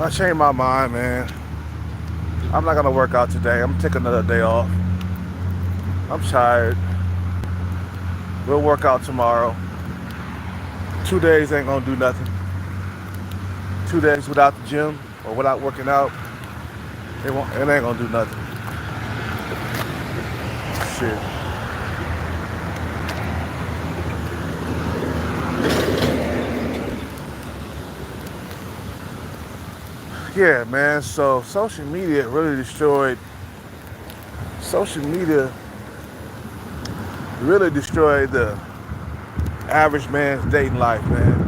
I changed my mind, man. I'm not gonna work out today. I'm gonna take another day off. I'm tired. We'll work out tomorrow. 2 days ain't gonna do nothing. 2 days without the gym or without working out, it ain't gonna do nothing. Shit. Yeah, man. So social media really destroyed the average man's dating life, man.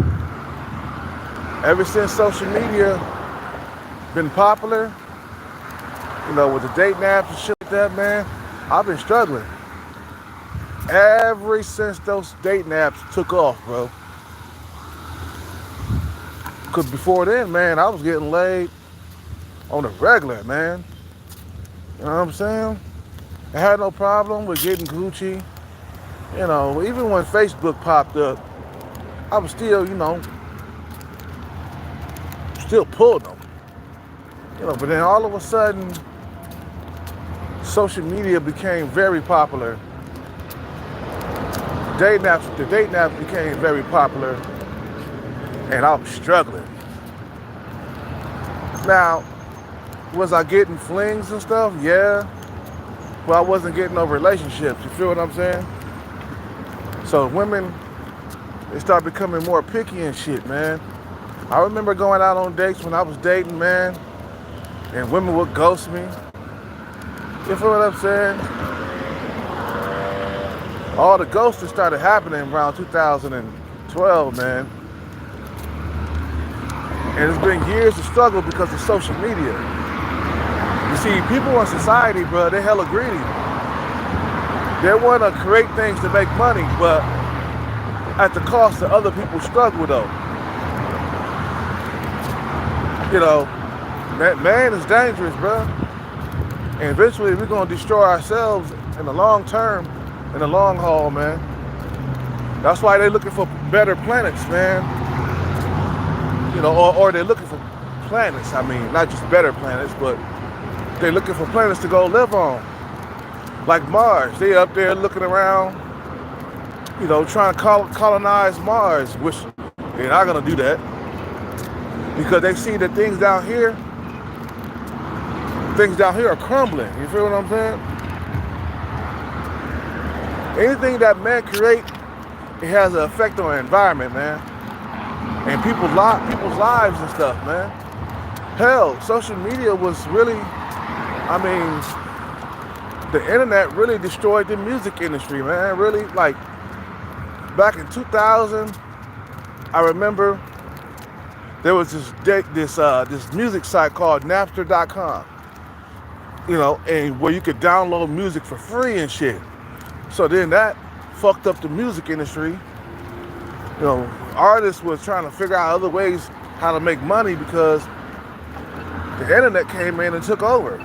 Ever since social media been popular, with the dating apps and shit like that, man, I've been struggling. Ever since those dating apps took off, bro. Cause before then, man, I was getting laid on the regular, man. You know what I'm saying? I had no problem with getting Gucci. Even when Facebook popped up, I was still pulling them. But then all of a sudden, social media became very popular. The dating apps became very popular, and I was struggling. Now, was I getting flings and stuff? Yeah, but I wasn't getting no relationships. You feel what I'm saying? So women, they start becoming more picky and shit, man. I remember going out on dates when I was dating, man, and women would ghost me. You feel what I'm saying? All the ghosting started happening around 2012, man. And it's been years of struggle because of social media. You see, people in society, bro, they're hella greedy. They want to create things to make money, but at the cost of other people's struggle, though. Man is dangerous, bro. And eventually we're going to destroy ourselves in the long term, in the long haul, man. That's why they're looking for better planets, man. Or they're looking for planets. I mean, not just better planets, but they're looking for planets to go live on. Like Mars. They up there looking around, trying to colonize Mars, which they're not going to do that. Because they see that things down here are crumbling. You feel what I'm saying? Anything that man create, it has an effect on the environment, man. And people's lives and stuff, man. Hell, social media was really, the internet really destroyed the music industry, man. Really, like, back in 2000, I remember there was this music site called Napster.com, and where you could download music for free and shit. So then that fucked up the music industry. Artists was trying to figure out other ways how to make money because the internet came in and took over.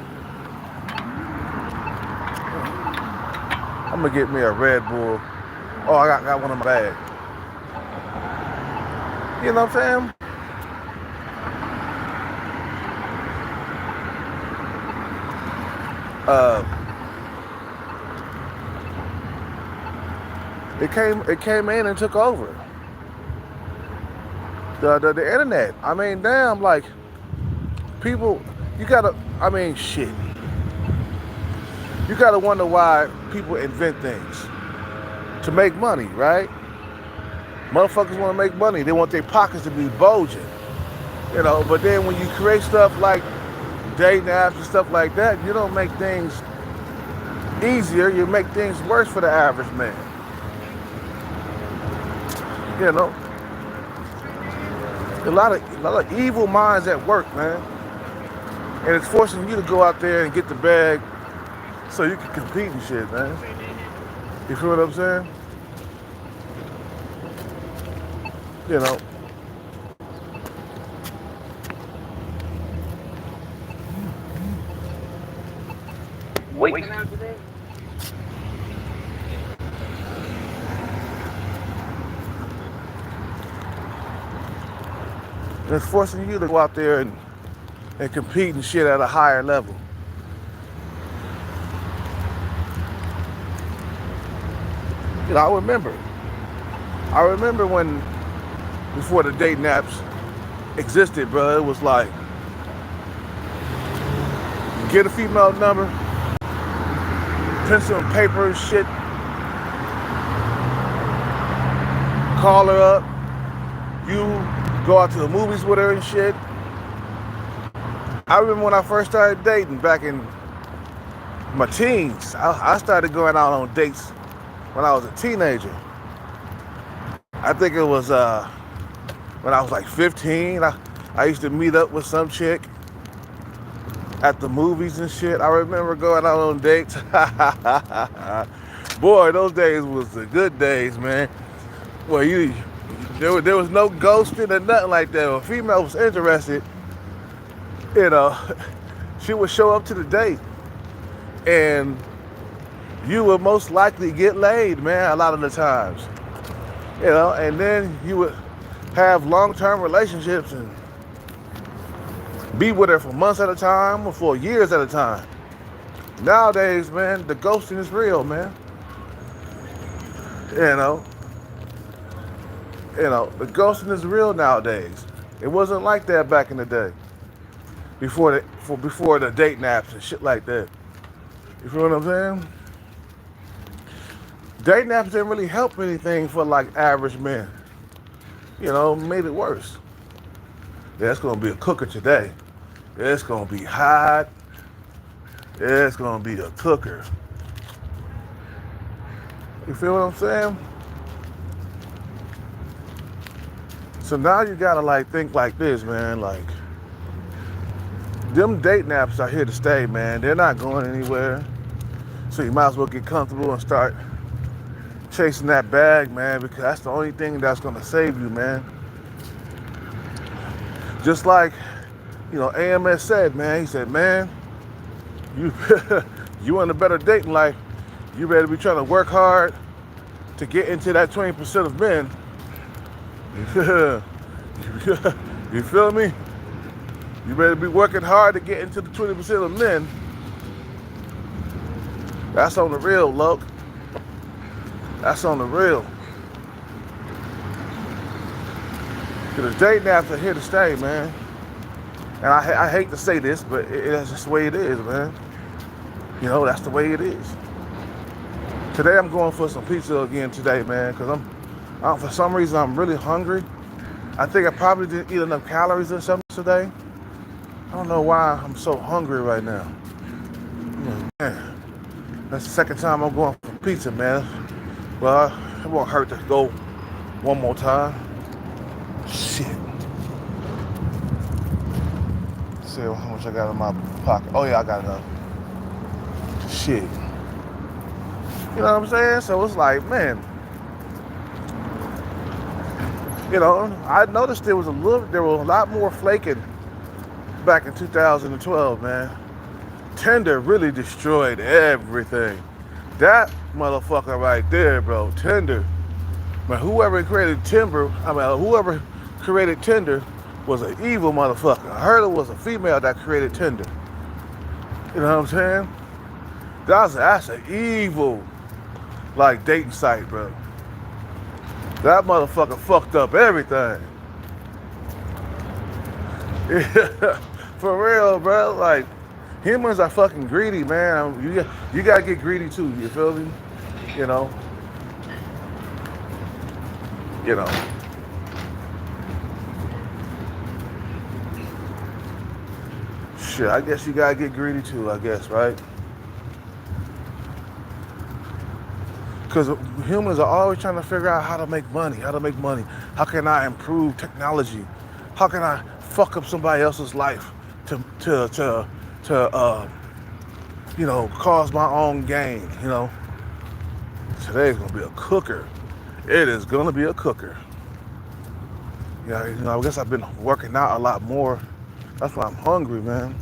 I'm gonna get me a Red Bull. Oh, I got one in my bag. You know what I'm saying? It came in and took over. The internet. I mean, damn, like, people, shit. You gotta wonder why people invent things. To make money, right? Motherfuckers wanna make money. They want their pockets to be bulging. But then when you create stuff like dating apps and stuff like that, you don't make things easier, you make things worse for the average man. A lot of evil minds at work, man. And it's forcing you to go out there and get the bag so you can compete and shit, man. You feel what I'm saying? Wait. It's forcing you to go out there and and competing shit at a higher level. You know, I remember when, before the dating apps existed, bro, it was like, get a female number, pencil and paper and shit, call her up, you go out to the movies with her and shit. I remember when I first started dating back in my teens. I started going out on dates when I was a teenager. I think it was when I was like 15. I used to meet up with some chick at the movies and shit. I remember going out on dates. Boy, those days was the good days, man. Well, there was no ghosting or nothing like that. If a female was interested, you know, she would show up to the date, and you would most likely get laid, man, a lot of the times. You know, and then you would have long-term relationships and be with her for months at a time or for years at a time. Nowadays, man, the ghosting is real, man. You know, the ghosting is real nowadays. It wasn't like that back in the day, before the dating apps and shit like that. You feel what I'm saying? Dating apps didn't really help anything for like average men. You know, made it worse. Yeah, it's gonna be a cooker today. It's gonna be hot. It's gonna be a cooker. You feel what I'm saying? So now you gotta like think like this, man. Like, them dating apps are here to stay, man. They're not going anywhere. So you might as well get comfortable and start chasing that bag, man, because that's the only thing that's gonna save you, man. Just like, you know, AMS said, man. He said, man, you want a better dating life, you better be trying to work hard to get into that 20% of men. You feel me? You better be working hard to get into the 20% of men. That's on the real, look. That's on the real. Because the dating apps are here to stay, man. And I hate to say this, but that's just the way it is, man. You know, that's the way it is. Today I'm going for some pizza again today, man, because for some reason I'm really hungry. I think I probably didn't eat enough calories or something today. I don't know why I'm so hungry right now. Man, that's the second time I'm going for pizza, man. Well, it won't hurt to go one more time. Shit. Let's see how much I got in my pocket. Oh yeah, I got enough. Shit. You know what I'm saying? So it's like, man, you know, I noticed there was a lot more flaking back in 2012, man. Tinder really destroyed everything. That motherfucker right there, bro. Tinder. Man, whoever created Tinder was an evil motherfucker. I heard it was a female that created Tinder. You know what I'm saying? That's an evil, like, dating site, bro. That motherfucker fucked up everything. Yeah, for real, bro. Like, humans are fucking greedy, man. You gotta get greedy too. You feel me? You know. Shit, I guess you gotta get greedy too. I guess, right? Because humans are always trying to figure out how to make money. How can I improve technology? How can I fuck up somebody else's life to cause my own gain, you know? Today's gonna be a cooker. It is gonna be a cooker. Yeah, you know, I guess I've been working out a lot more. That's why I'm hungry, man.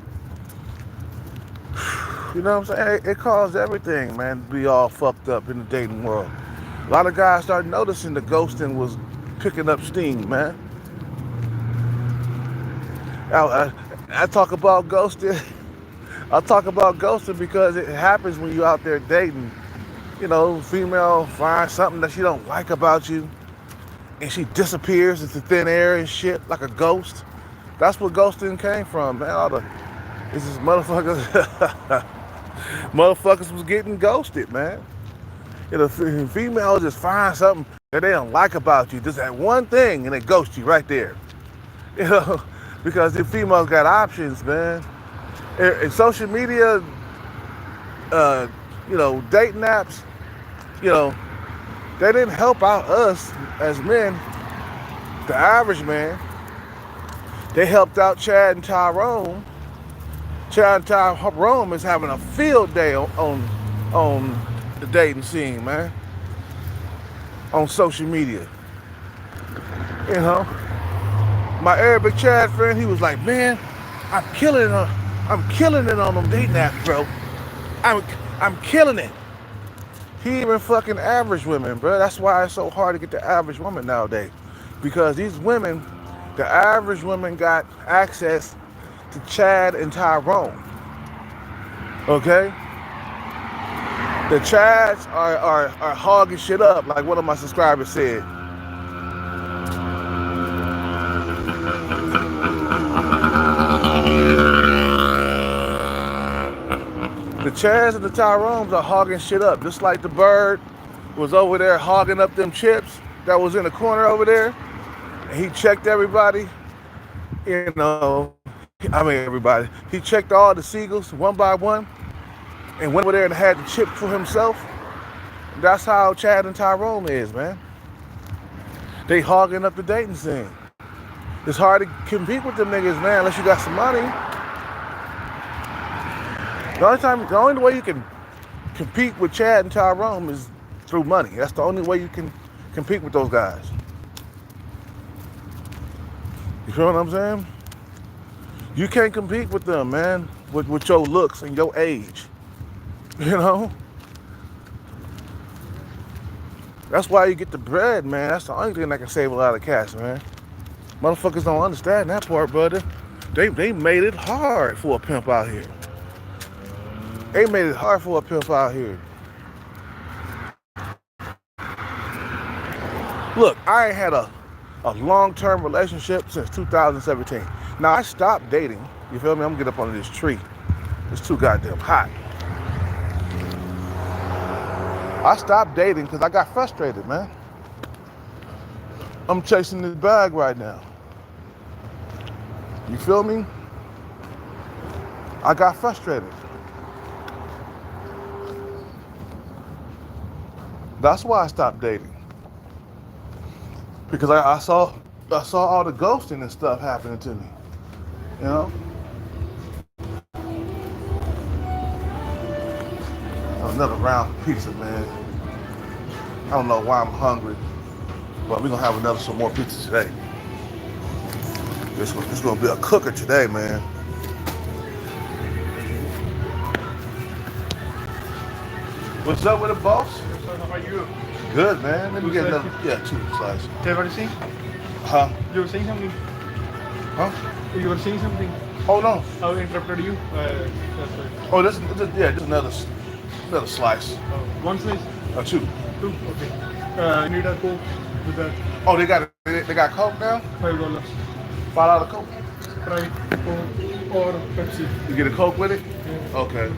You know what I'm saying? It caused everything, man, to be all fucked up in the dating world. A lot of guys started noticing the ghosting was picking up steam, man. I talk about ghosting. I talk about ghosting because it happens when you out there dating. You know, female finds something that she don't like about you, and she disappears into thin air and shit like a ghost. That's what ghosting came from, man. All the this is motherfuckers, motherfuckers was getting ghosted, man. You know, female just find something that they don't like about you, just that one thing, and they ghost you right there. You know, because the females got options, man. And social media, uh, you know, dating apps, you know, they didn't help out us as men, the average man. They helped out Chad and Tyrone. Chad and Tyrone is having a field day on the dating scene, man. On social media. You know, my Arabic Chad friend, he was like, man, I'm killing it on them dating apps, bro. I'm killing it. He even fucking average women, bro. That's why it's so hard to get the average woman nowadays. Because these women, the average women got access to Chad and Tyrone. Okay? The Chads are hogging shit up, like one of my subscribers said. The Chads and the Tyrones are hogging shit up, just like the bird was over there hogging up them chips that was in the corner over there. And he checked everybody, you know, I mean everybody. He checked all the seagulls one by one and went over there and had the chip for himself. That's how Chad and Tyrone is, man. They hogging up the dating scene. It's hard to compete with them niggas, man, unless you got some money. The only way you can compete with Chad and Tyrone is through money. That's the only way you can compete with those guys. You feel what I'm saying? You can't compete with them, man, with your looks and your age. You know? That's why you get the bread, man. That's the only thing that can save a lot of cash, man. Motherfuckers don't understand that part, brother. They made it hard for a pimp out here. They made it hard for a pimp out here. Look, I ain't had a long-term relationship since 2017. Now, I stopped dating. You feel me? I'm gonna get up under this tree. It's too goddamn hot. I stopped dating because I got frustrated, man. I'm chasing this bag right now. You feel me? I got frustrated. That's why I stopped dating. Because I saw all the ghosting and stuff happening to me. You know? Another round of pizza, man. I don't know why I'm hungry, but we're gonna have some more pizza today. This gonna be a cooker today, man. What's up with the boss? How are you? Good, man. Let me get another, 2 slices. What were you saying? Huh? You were saying something. Huh? You were saying something. Oh no. I interrupted you. Oh, this another slice. One slice. 2. Two. Okay. You need a Coke with that. Oh, they got Coke now? $5. $5 Coke. Sprite, Coke, or Pepsi. You get a Coke with it? Yeah. Okay.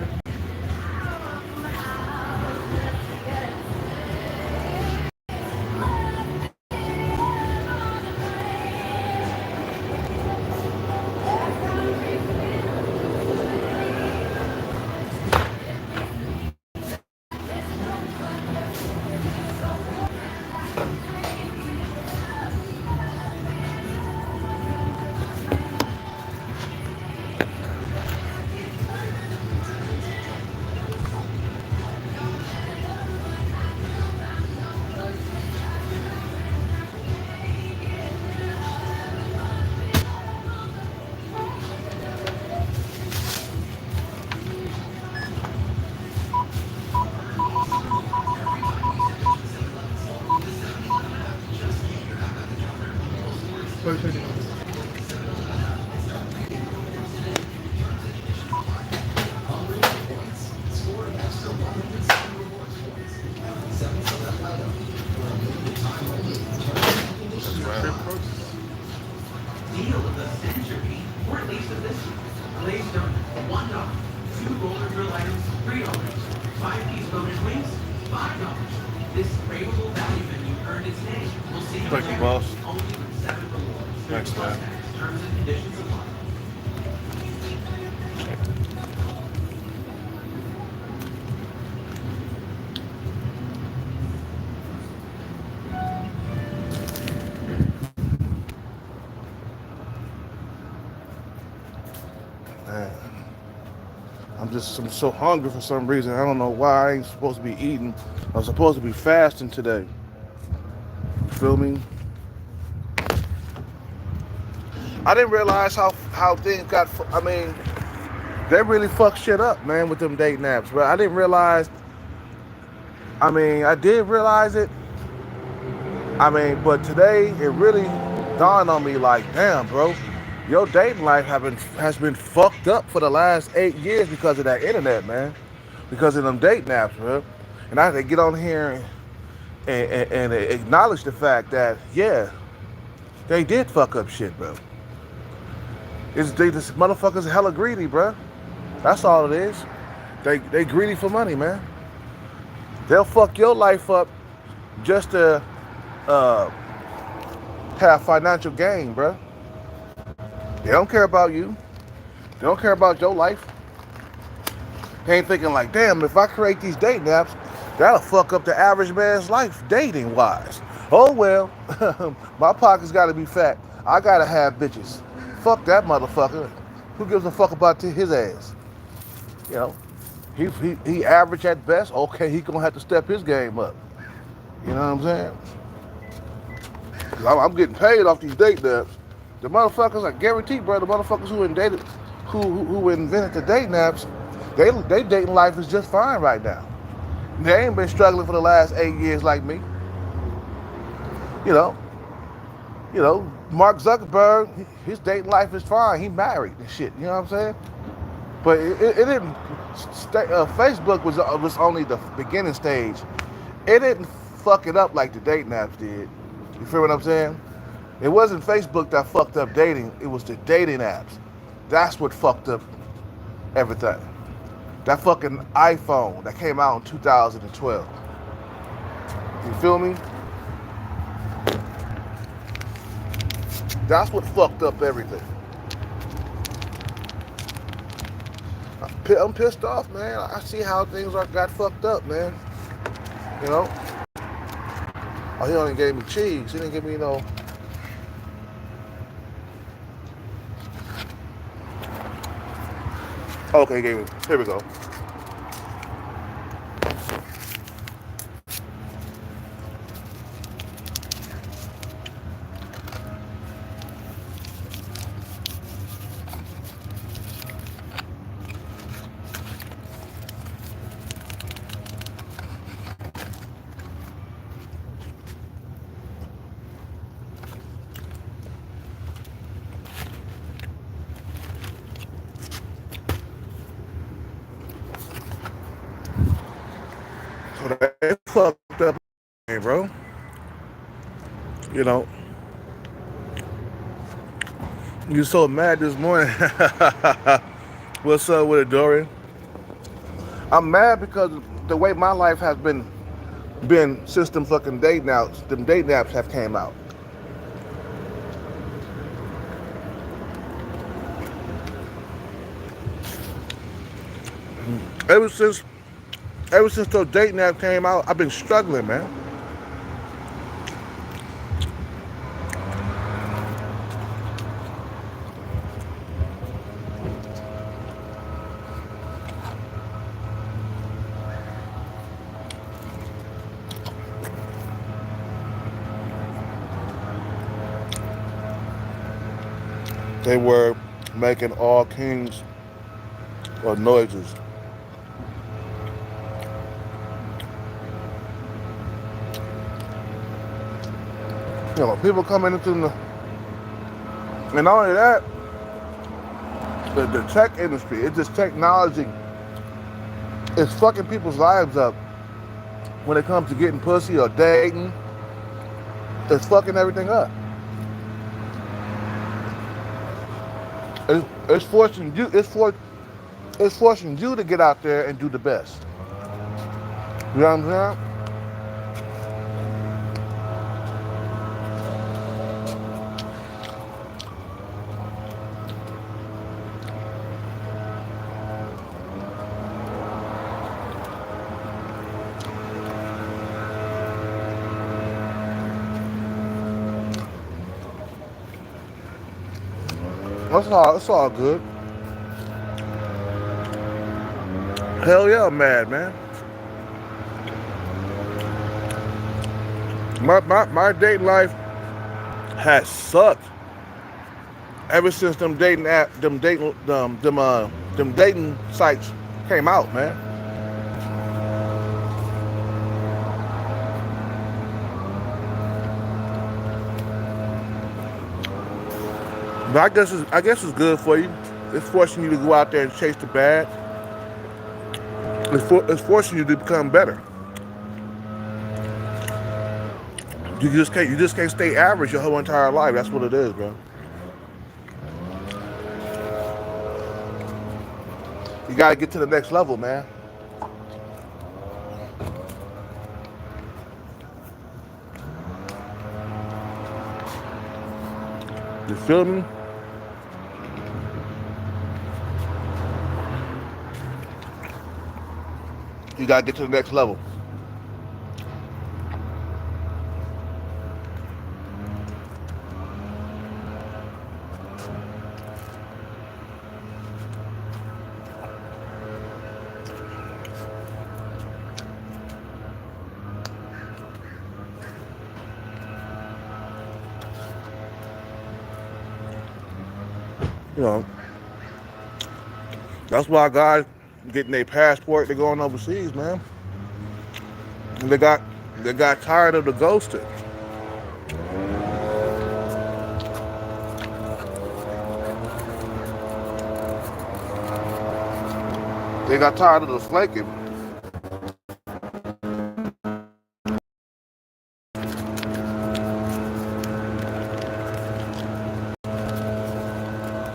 approach. Deal of the century, or at least of this year. Glazed donut, $1. 2 roller grill items, $3. 5-piece bonus wings, $5. This craveable value menu earned its name. We'll see you Thank you, later. boss. Only with 7 rewards. Thanks, man. Terms and conditions apply. Man, I'm so hungry for some reason. I don't know why. I ain't supposed to be eating. I'm supposed to be fasting today. You feel me? I didn't realize how things got. I mean, they really fuck shit up, man, with them dating apps. But I didn't realize. I mean, I did realize it. I mean, but today it really dawned on me like, damn, bro, your dating life has been fucked up for the last 8 years because of that internet, man. Because of them dating apps, bro. And I had to get on here and acknowledge the fact that, yeah, they did fuck up shit, bro. This motherfuckers are hella greedy, bro. That's all it is. They greedy for money, man. They'll fuck your life up just to have financial gain, bro. They don't care about you. They don't care about your life. They ain't thinking like, damn, if I create these dating apps, that'll fuck up the average man's life dating wise. Oh well, my pocket's gotta be fat. I gotta have bitches. Fuck that motherfucker. Who gives a fuck about his ass? You know, he average at best. Okay, he gonna have to step his game up. You know what I'm saying? 'Cause I'm getting paid off these dating apps. The motherfuckers, I guarantee, bro, the motherfuckers who invented the dating apps, they dating life is just fine right now. They ain't been struggling for the last 8 years like me. You know, Mark Zuckerberg, his dating life is fine. He married and shit. You know what I'm saying? But it didn't. Facebook was only the beginning stage. It didn't fuck it up like the dating apps did. You feel what I'm saying? It wasn't Facebook that fucked up dating. It was the dating apps. That's what fucked up everything. That fucking iPhone that came out in 2012. You feel me? That's what fucked up everything. I'm pissed off, man. I see how things got fucked up, man. You know? Oh, he only gave me cheese. He didn't give me no. Okay, he gave me. Here we go. So they fucked up, bro. You know, you so mad this morning. What's up with it, Dorian? I'm mad because the way my life has been since them fucking dating apps, them dating apps have came out. Ever since those dating apps came out, I've been struggling, man. They were making all kinds of noises. You know, people coming into the, and not only that, the tech industry, it's just technology. It's fucking people's lives up when it comes to getting pussy or dating. It's fucking everything up. It's forcing you. It's forcing you to get out there and do the best. You know what I'm saying? That's all. It's all good. Hell yeah, I'm mad, man. My dating life has sucked ever since them dating sites came out, man. But I guess it's good for you. It's forcing you to go out there and chase the bag. It's forcing you to become better. You just can't stay average your whole entire life. That's what it is, bro. You gotta get to the next level, man. You feel me? You gotta get to the next level. You know, that's why guys getting their passport, they're going overseas, man. And they got tired of the ghosting. They got tired of the flaking.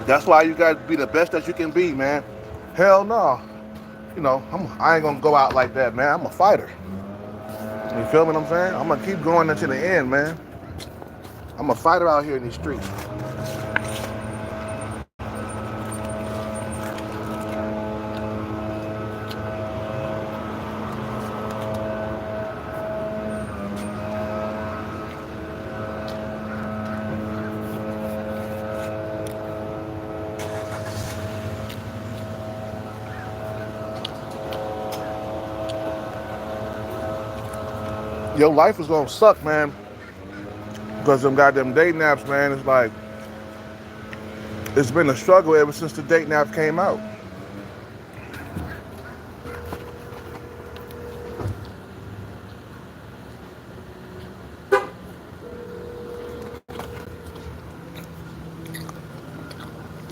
That's why you gotta be the best that you can be, man. Hell no. You know, I ain't gonna go out like that, man. I'm a fighter. You feel what I'm saying? I'm gonna keep going until the end, man. I'm a fighter out here in these streets. Your life is gonna suck, man. Because them goddamn dating apps, man, it's like, it's been a struggle ever since the dating app came out.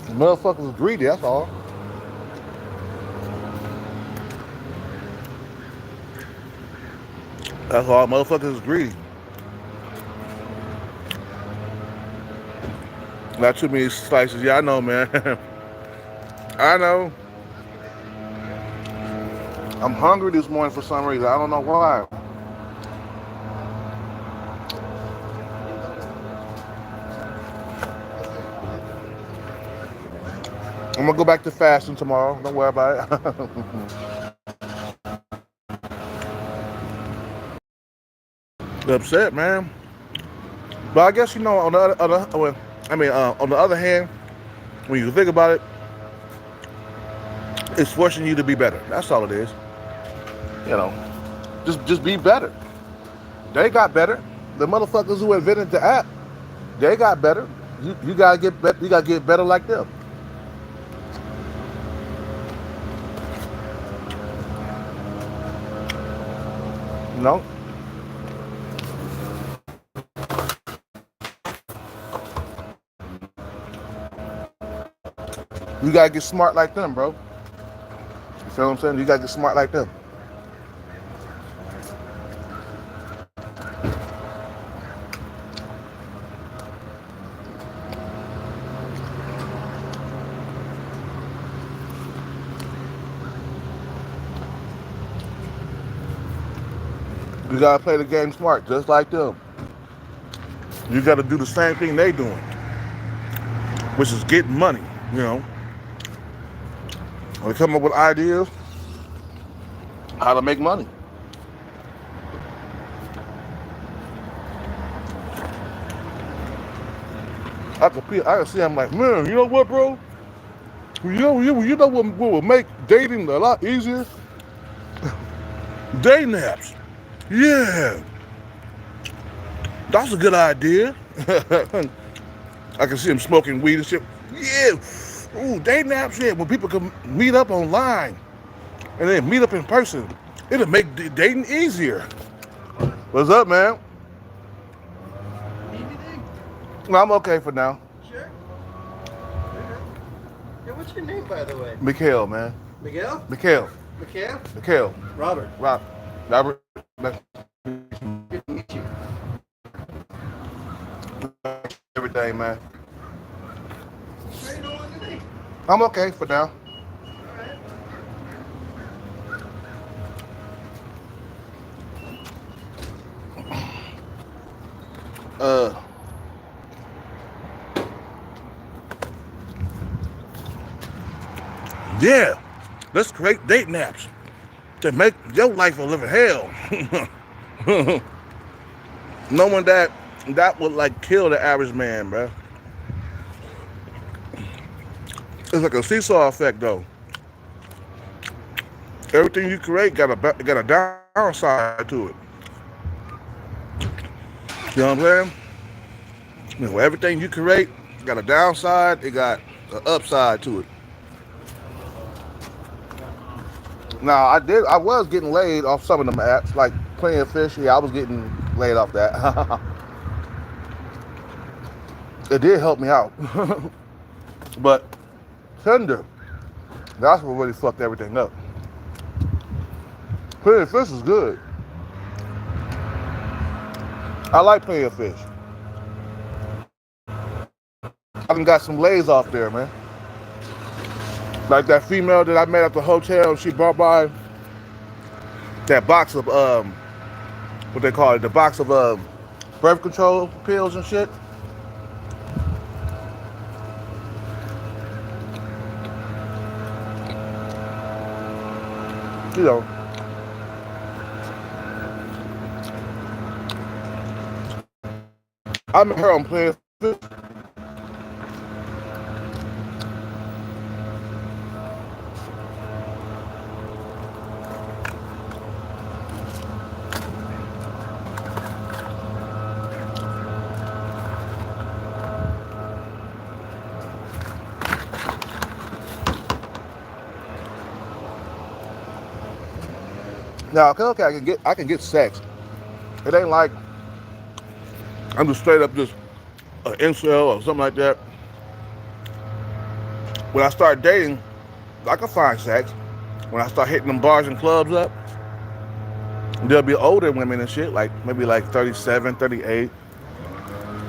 Motherfuckers is greedy, that's all. That's all. Motherfuckers is greedy. Not too many slices. Yeah, I know, man. I know. I'm hungry this morning for some reason. I don't know why. I'm gonna go back to fasting tomorrow. Don't worry about it. Upset, man. But I guess, you know, on the other hand, when you think about it, it's forcing you to be better. That's all it is. You know, just be better. They got better. The motherfuckers who invented the app, they got better. You gotta get better. You gotta get better like them. You know. You gotta get smart like them, bro. You feel what I'm saying? You gotta get smart like them. You gotta play the game smart, just like them. You gotta do the same thing they doing, which is getting money, you know. When they come up with ideas, how to make money. I can see, I'm like, man, you know what, bro? You know what would make dating a lot easier? Day naps. Yeah. That's a good idea. I can see him smoking weed and shit. Yeah. Ooh, day naps, yeah. When people can meet up online and then meet up in person, it'll make dating easier. What's up, man? Need anything? No, I'm okay for now. Sure. Yeah, what's your name, by the way? Mikhail, man. Miguel? Mikhail. Mikhail? Robert. Robert. Good to meet you. Everything, man. How you doing today? I'm okay for now. Alright. Yeah, let's create date naps to make your life a living hell. Knowing that would like kill the average man, bro. It's like a seesaw effect, though. Everything you create got a downside to it. You know what I'm saying? You know, everything you create got a downside. It got an upside to it. Now, I was getting laid off some of them apps, like Playing Fish. Yeah, I was getting laid off that. It did help me out. But Tinder, that's what really fucked everything up. Playing Fish is good. I like Playing Fish. I done got some lays off there, man. Like that female that I met at the hotel, she brought by that box of what they call it, the box of birth control pills and shit. You know, I met her on Playing Fish. Now, okay, I can get sex. It ain't like I'm just straight up just an incel or something like that. When I start dating, I can find sex. When I start hitting them bars and clubs up, there'll be older women and shit, like maybe like 37, 38.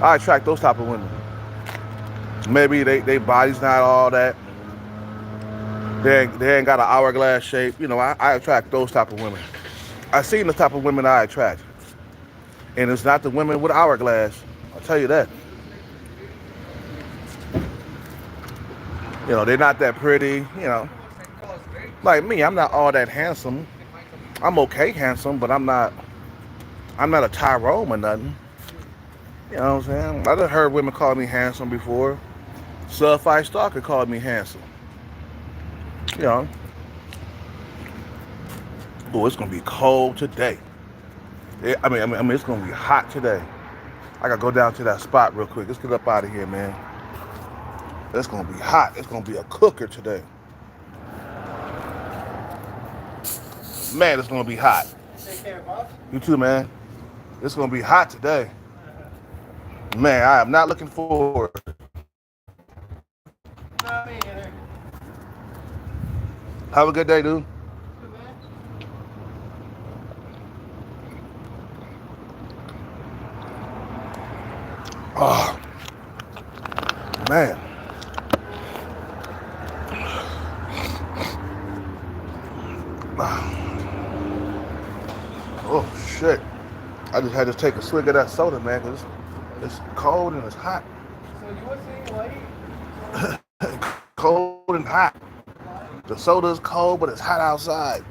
I attract those type of women. Maybe they body's not all that. They ain't got an hourglass shape. You know, I attract those type of women. I seen the type of women I attract. And it's not the women with hourglass. I'll tell you that. You know, they're not that pretty, you know. Like me, I'm not all that handsome. I'm okay handsome, but I'm not a Tyrone or nothing. You know what I'm saying? I done heard women call me handsome before. Suffi Stalker called me handsome. You know. Oh, it's gonna be cold today. I mean, it's gonna be hot today. I gotta go down to that spot real quick. Let's get up out of here, man. It's gonna be hot. It's gonna be a cooker today. Man, it's gonna be hot. Take care, boss. You too, man. It's gonna be hot today. Man, I am not looking forward. Not me either. Have a good day, dude. Good man. Oh, man. Oh, shit. I just had to take a swig of that soda, man, because it's cold and it's hot. So you were saying white? Cold and hot. The soda is cold, but it's hot outside.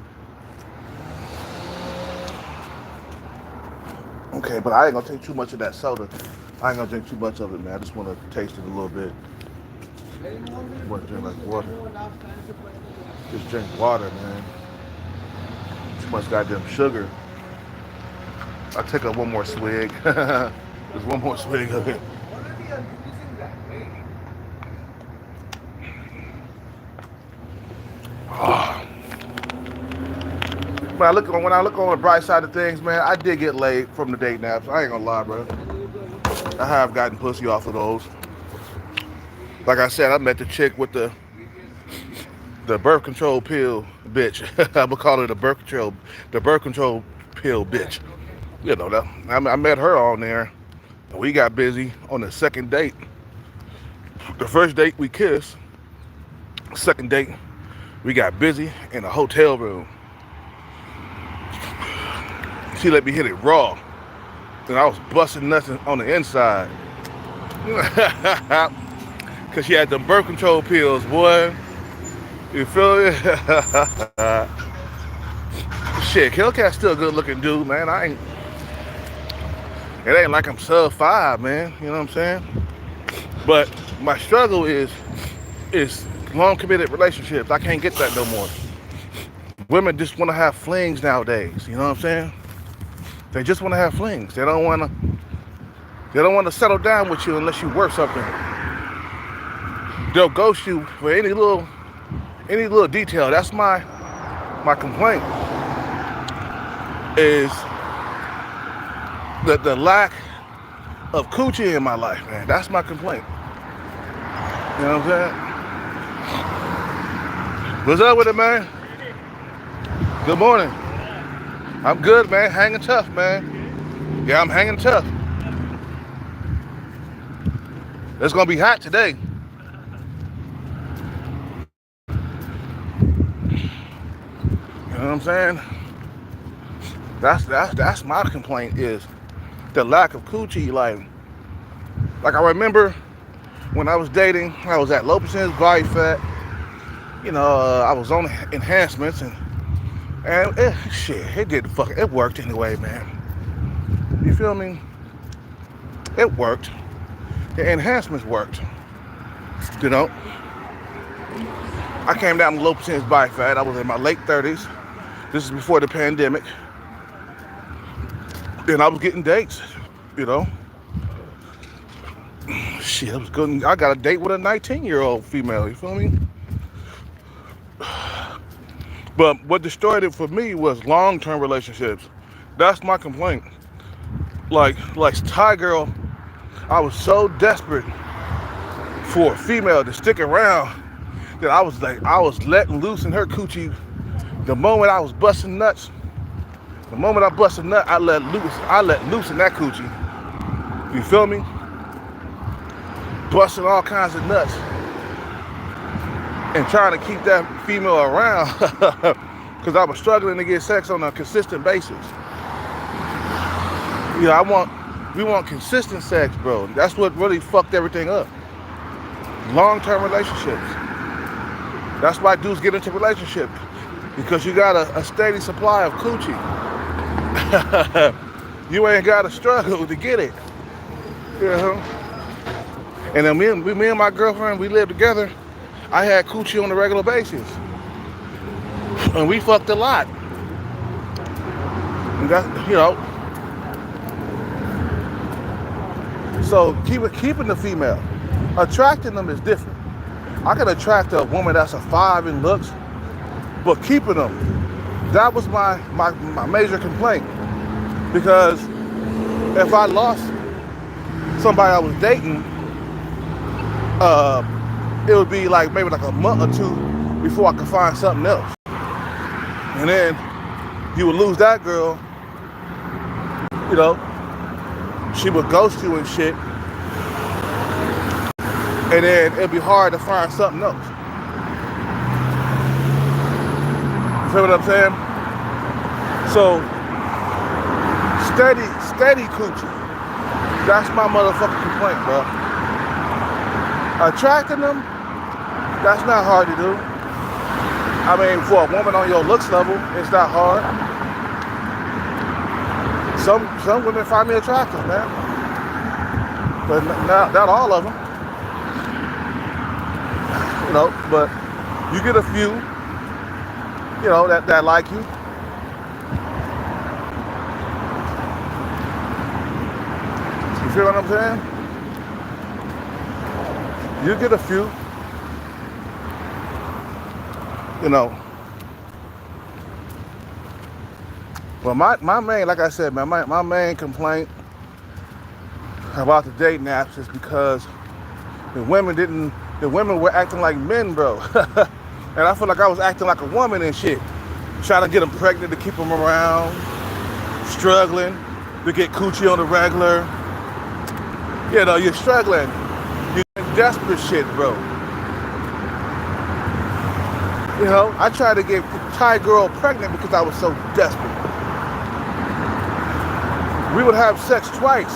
Okay, but I ain't gonna take too much of that soda. I ain't gonna drink too much of it, man. I just want to taste it a little bit. I want to drink like water. Just drink water, man. Too much goddamn sugar. I'll take up one more swig. Just one more swig of it. When I look on the bright side of things, man, I did get laid from the date naps. I ain't gonna lie, bro. I have gotten pussy off of those. Like I said, I met the chick with the birth control pill bitch. I'm gonna call her the birth control pill bitch. You know that. I met her on there, and we got busy on the second date. The first date we kissed. Second date we got busy in a hotel room. She let me hit it raw, and I was busting nuts on the inside. Cause she had them birth control pills, boy. You feel me? Shit, Hellcat's still a good looking dude, man. It ain't like I'm sub 5, man. You know what I'm saying? But my struggle is long committed relationships. I can't get that no more. Women just want to have flings nowadays. You know what I'm saying? They just want to have flings. They don't want to settle down with you unless you worth something. They'll ghost you for any little detail. That's my complaint. Is the lack of coochie in my life, man. That's my complaint. You know what I'm saying? What's up with it, man? Good morning. I'm good, man. Hanging tough, man. Yeah, I'm hanging tough. It's gonna be hot today. You know what I'm saying? That's my complaint, is the lack of coochie. Like I remember when I was dating, I was at low percentage body fat. You know, I was on enhancements and it worked anyway, man. You feel me? It worked. The enhancements worked. You know? I came down to low percentage body fat. I was in my late 30s. This is before the pandemic. And I was getting dates, you know? Shit, it was good. I got a date with a 19-year-old female, you feel me? But what destroyed it for me was long-term relationships. That's my complaint. Like Thai girl, I was so desperate for a female to stick around that I was letting loose in her coochie. The moment I was busting nuts, the moment I busted a nut, I let loose in that coochie. You feel me? Busting all kinds of nuts. And trying to keep that female around because I was struggling to get sex on a consistent basis. Yeah, we want consistent sex, bro. That's what really fucked everything up. Long-term relationships. That's why dudes get into relationships, because you got a steady supply of coochie. You ain't got to struggle to get it. You know? And then me and my girlfriend, we lived together. I had coochie on a regular basis. And we fucked a lot. And that, you know. So keeping the female. Attracting them is different. I can attract a woman that's a 5 in looks, but keeping them, that was my major complaint. Because if I lost somebody I was dating, it would be like maybe like a month or 2 before I could find something else. And then you would lose that girl, you know, she would ghost you and shit. And then it'd be hard to find something else. You feel what I'm saying? So steady coochie. That's my motherfucking complaint, bro. Attracting them, that's not hard to do. I mean, for a woman on your looks level, it's not hard. Some women find me attractive, man. But not all of them. You know, but you get a few, you know, that like you. You feel what I'm saying? You get a few, you know. Well, my main, like I said, man, my main complaint about the dating apps is because the women were acting like men, bro. And I feel like I was acting like a woman and shit. Trying to get them pregnant to keep them around, struggling to get coochie on the regular. You know, you're struggling. You're desperate shit, bro. You know, I tried to get Thai girl pregnant because I was so desperate. We would have sex twice.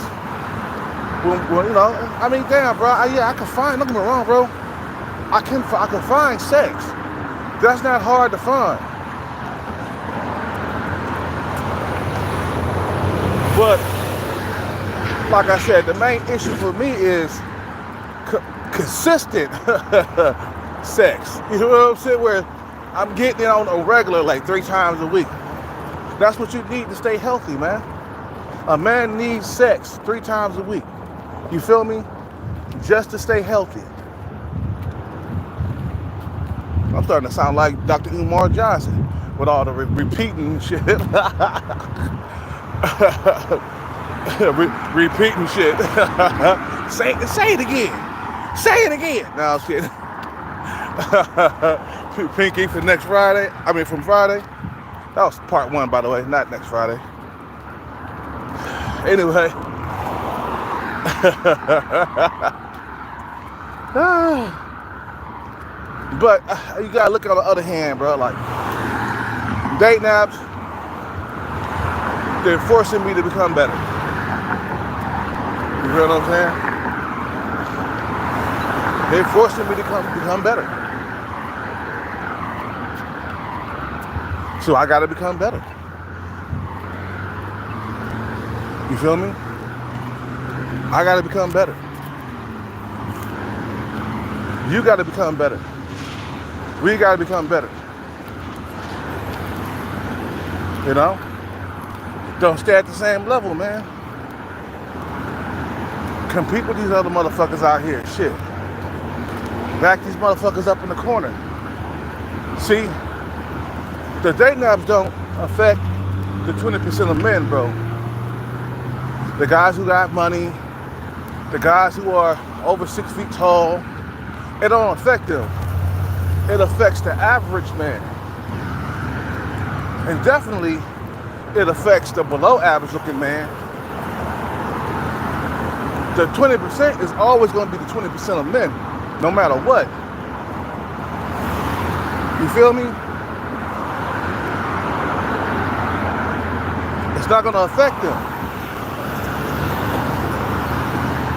Well, you know, I mean, damn, bro. I can find. Don't get me wrong, bro. I can find sex. That's not hard to find. But like I said, the main issue for me is consistent sex. You know what I'm saying? Where I'm getting it on a regular, like 3 times a week. That's what you need to stay healthy, man. A man needs sex 3 times a week. You feel me? Just to stay healthy. I'm starting to sound like Dr. Umar Johnson with all the repeating shit. Repeating shit. Say it again. Say it again. No, shit. Pinky for next Friday. I mean, from Friday. That was part 1, by the way, not next Friday. Anyway. But you gotta look on the other hand, bro. Like, dating apps, they're forcing me to become better. You feel what I'm saying? They're forcing me to become better. So I gotta become better. You feel me? I gotta become better. You gotta become better. We gotta become better. You know? Don't stay at the same level, man. Compete with these other motherfuckers out here. Shit. Back these motherfuckers up in the corner. See, the dating apps don't affect the 20% of men, bro. The guys who got money, the guys who are over 6 feet tall, it don't affect them. It affects the average man. And definitely, it affects the below average looking man. The 20% is always going to be the 20% of men, no matter what. You feel me? It's not going to affect them.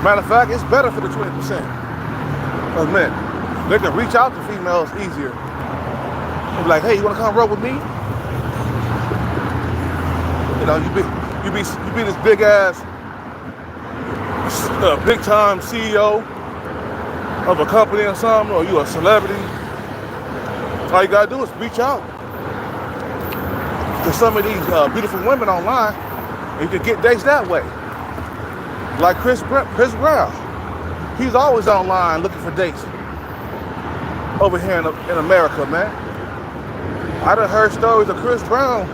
Matter of fact, it's better for the 20% of men. They can reach out to females easier. They'll be like, hey, you want to come roll with me? You know, you be this big ass, big time CEO of a company or something, or you a celebrity. All you gotta do is reach out to some of these beautiful women online, and you can get dates that way. Like Chris Brown, he's always online looking for dates over here in America, man. I done heard stories of Chris Brown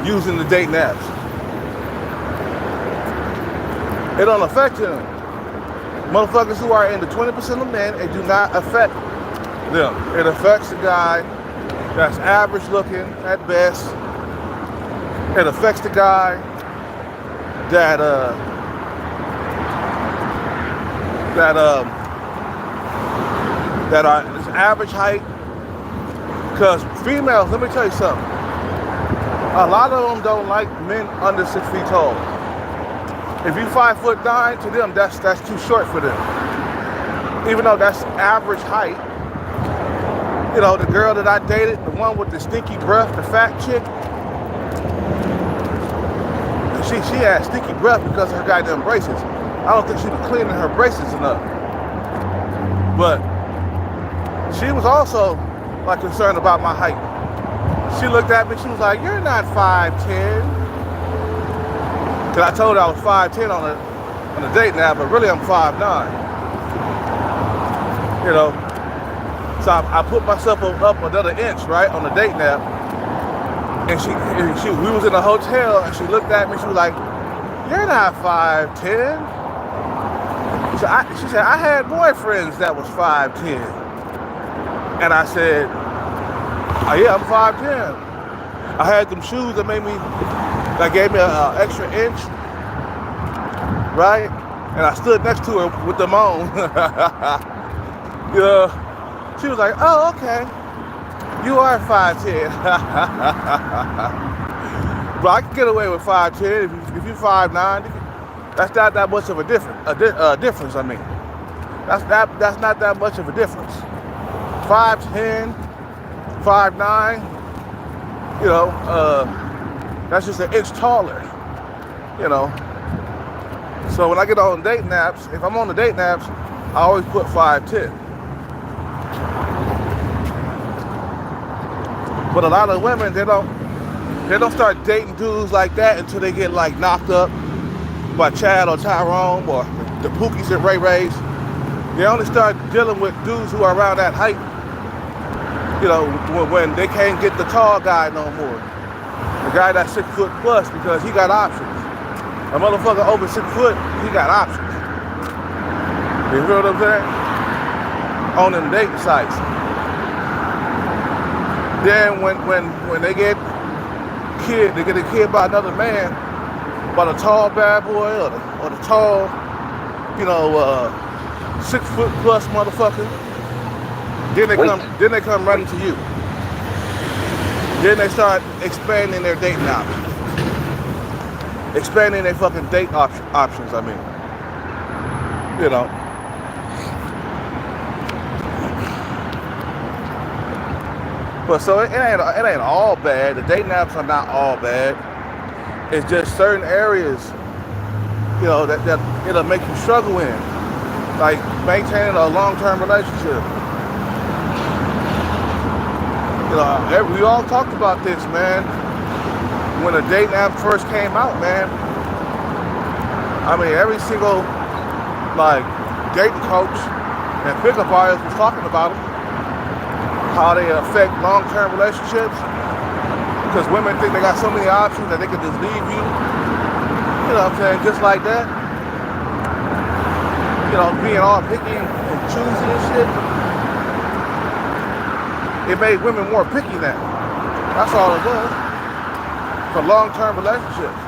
using the dating apps. It don't affect him. Motherfuckers who are in the 20% of men, it do not affect them. It affects the guy that's average looking at best. It affects the guy that are this average height. Because females, let me tell you something. A lot of them don't like men under 6 feet tall. If you 5'9", to them, that's too short for them. Even though that's average height. You know, the girl that I dated, the one with the stinky breath, the fat chick, she had stinky breath because of her goddamn braces. I don't think she was cleaning her braces enough. But she was also like concerned about my height. She looked at me, she was like, "You're not 5'10". Cause I told her I was 5'10" on a date now, but really I'm 5'9". You know, so I put myself up another inch, right, on the date nap. And we was in a hotel, and she looked at me. She was like, "You're not 5'10". So she said, "I had boyfriends that was 5'10". And I said, "Oh yeah, I'm 5'10". I had them shoes that gave me an extra inch, right? And I stood next to her with them on. Yeah. She was like, "Oh, okay. You are 5'10". But I can get away with 5'10". If you're 5'9", that's not that much of a difference. I mean, that's not that much of a difference. 5'10", 5'9", you know, that's just an inch taller, you know. So when I get on date naps, if I'm on the date naps, I always put 5'10". But a lot of women, they don't start dating dudes like that until they get like knocked up by Chad or Tyrone or the Pookies and Ray Rays. They only start dealing with dudes who are around that height, you know, when they can't get the tall guy no more. The guy that's 6 foot plus, because he got options. A motherfucker over 6 foot, he got options. You feel what I'm saying? On them dating sites. Then when they get a kid by another man, by the tall bad boy or the tall, you know, 6 foot plus motherfucker, then they come running to you. Then they start expanding their dating options. Expanding their fucking date options, I mean. You know. But so it ain't all bad. The date naps are not all bad. It's just certain areas, you know, that it'll make you struggle in. Like maintaining a long-term relationship. You know, we all talked about this, man. When the dating app first came out, man. I mean, every single like dating coach and pickup artist was talking about them. How they affect long-term relationships. Because women think they got so many options that they can just leave you. You know what I'm saying? Just like that. You know, being all picky and choosy and shit. It made women more picky now. That's all it was. For long-term relationships.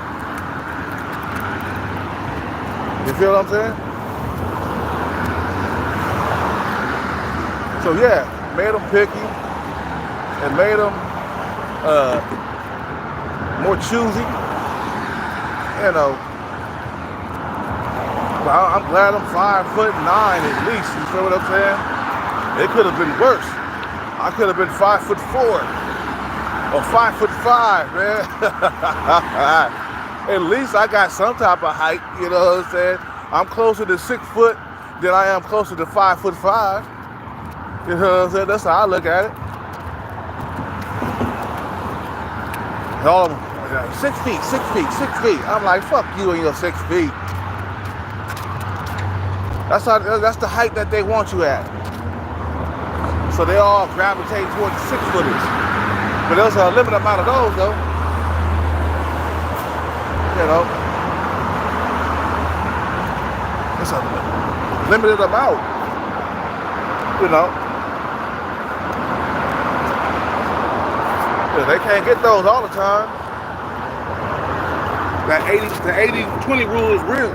You feel what I'm saying? So yeah, made them picky and made them more choosy. You know. But I'm glad I'm 5'9" at least. You feel what I'm saying? It could have been worse. I could have been 5'4" or 5'5", man. At least I got some type of height, you know what I'm saying? I'm closer to 6 foot than I am closer to 5'5". You know what I'm saying? That's how I look at it. All of them, 6 feet, 6 feet, 6 feet. I'm like, fuck you and your 6 feet. That's the height that they want you at. So they all gravitate towards the 6-footers. But there's a limited amount of those, though. You know. It's a limited amount. You know. Yeah, they can't get those all the time. The 80-20 rule is real.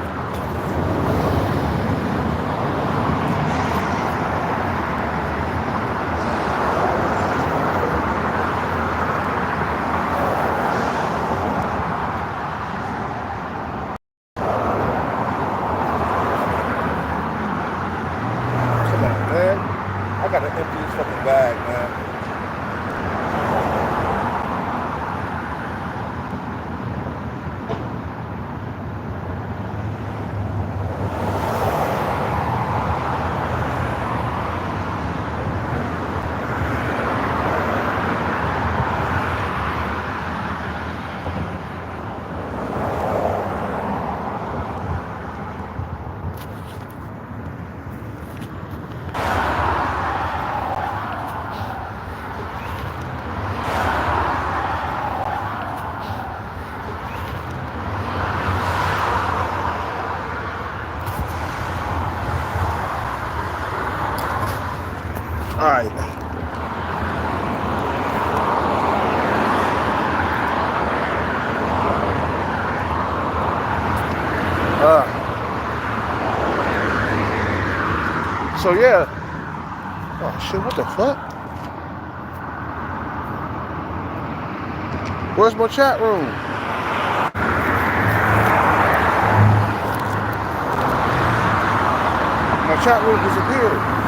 gotta empty this fucking bag, man. All right. So yeah. Oh shit! What the fuck? Where's my chat room? My chat room disappeared.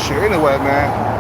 Shit, anyway, man.